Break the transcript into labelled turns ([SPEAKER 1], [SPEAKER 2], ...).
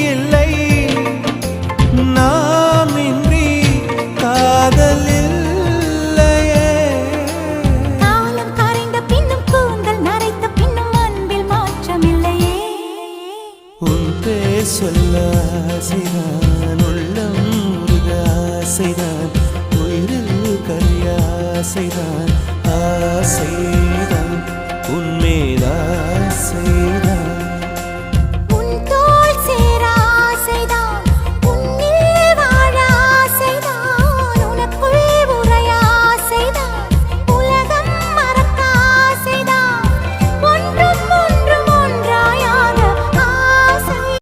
[SPEAKER 1] இல்லை நாம் இன்றி காதல் இல்லையே
[SPEAKER 2] காலம் கரைந்த பின்னும் கூந்தல் நரைத்த பின்னும் அன்பில் மாற்றமில்லையே
[SPEAKER 1] உன் பேர் சொல்ல ஆசைதான் உள்ளம் முருக ஆசைதான் உயிரில் கரிய ஆசைதான் ஆசைதான்